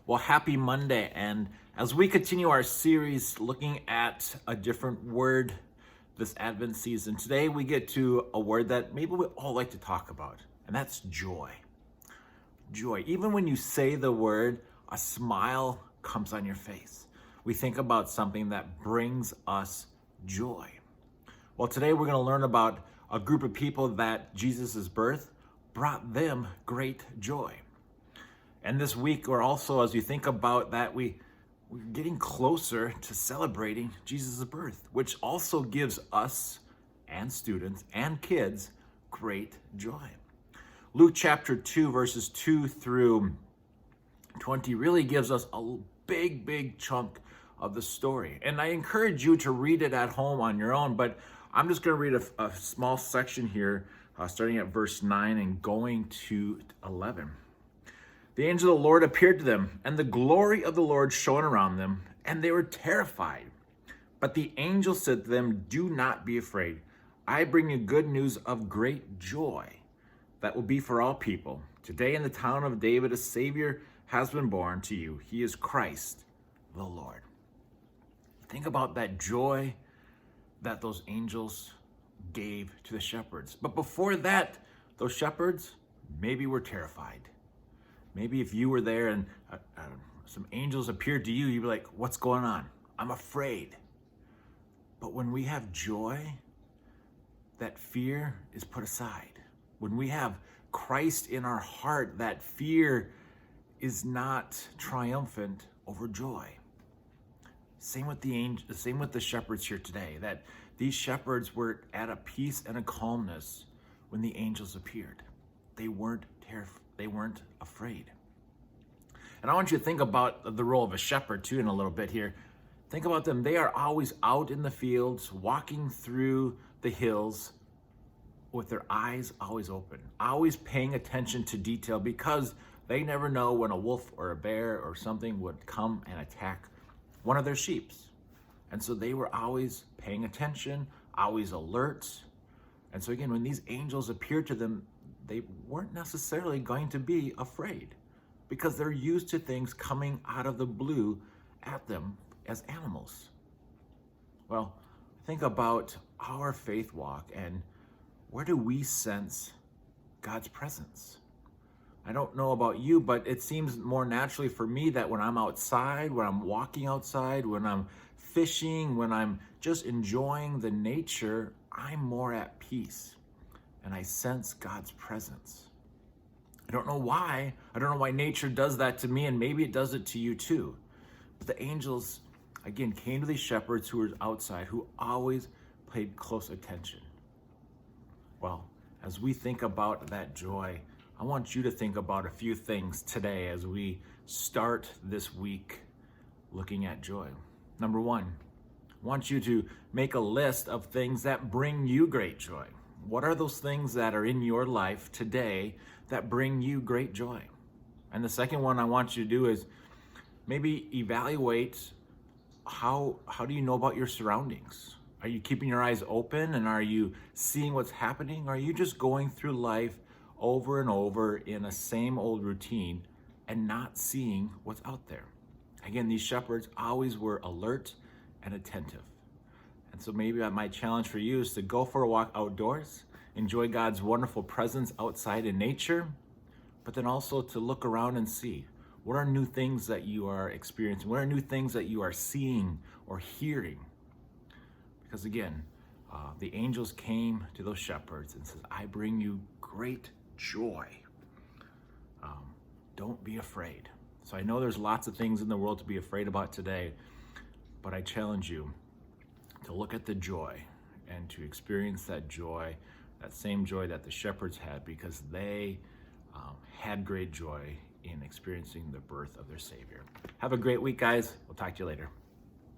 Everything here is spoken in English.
Well, happy Monday. And as we continue our series looking at a different word this Advent season, today we get to a word that maybe we all like to talk about, and that's joy. Joy. Even when you say the word, a smile comes on your face. We think about something that brings us joy. Well, today we're going to learn about a group of people that Jesus' birth brought them great joy. And this week, or also as you think about that, we're getting closer to celebrating Jesus' birth, which also gives us and students and kids great joy. Luke chapter 2, verses 2 through 20 really gives us a big chunk of the story. And I encourage you to read it at home on your own, but I'm just going to read a small section here, starting at verse 9 and going to 11. The angel of the Lord appeared to them, and the glory of the Lord shone around them, and they were terrified. But the angel said to them, "Do not be afraid. I bring you good news of great joy that will be for all people. Today in the town of David, a Savior has been born to you. He is Christ the Lord." Think about that joy that those angels gave to the shepherds. But before that, those shepherds maybe were terrified. Maybe if you were there and some angels appeared to you, you'd be like, "What's going on? I'm afraid." But when we have joy, that fear is put aside. When we have Christ in our heart, that fear is not triumphant over joy. Same with the shepherds here today, that these shepherds were at a peace and a calmness when the angels appeared. They weren't terrified. They weren't afraid. And I want you to think about the role of a shepherd too in a little bit here. Think about them. They are always out in the fields, walking through the hills with their eyes always open, always paying attention to detail, because they never know when a wolf or a bear or something would come and attack one of their sheep. And so they were always paying attention, always alert. And so again, when these angels appeared to them, they weren't necessarily going to be afraid, because they're used to things coming out of the blue at them as animals. Well, think about our faith walk, and where do we sense God's presence? I don't know about you, but it seems more naturally for me that when I'm outside, when I'm walking outside, when I'm fishing, when I'm just enjoying the nature, I'm more at peace. And I sense God's presence. I don't know why. I don't know why nature does that to me, and maybe it does it to you too. But the angels, again, came to these shepherds who were outside, who always paid close attention. Well, as we think about that joy, I want you to think about a few things today as we start this week looking at joy. Number one, I want you to make a list of things that bring you great joy. What are those things that are in your life today that bring you great joy? And the second one I want you to do is maybe evaluate how do you know about your surroundings? Are you keeping your eyes open, and are you seeing what's happening? Or are you just going through life over and over in a same old routine and not seeing what's out there? Again, these shepherds always were alert and attentive. And so maybe my challenge for you is to go for a walk outdoors, enjoy God's wonderful presence outside in nature, but then also to look around and see what are new things that you are experiencing, what are new things that you are seeing or hearing. Because again, the angels came to those shepherds and says, "I bring you great joy. Don't be afraid." So I know there's lots of things in the world to be afraid about today, but I challenge you to look at the joy and to experience that joy, that same joy that the shepherds had, because they had great joy in experiencing the birth of their Savior. Have a great week, guys. We'll talk to you later.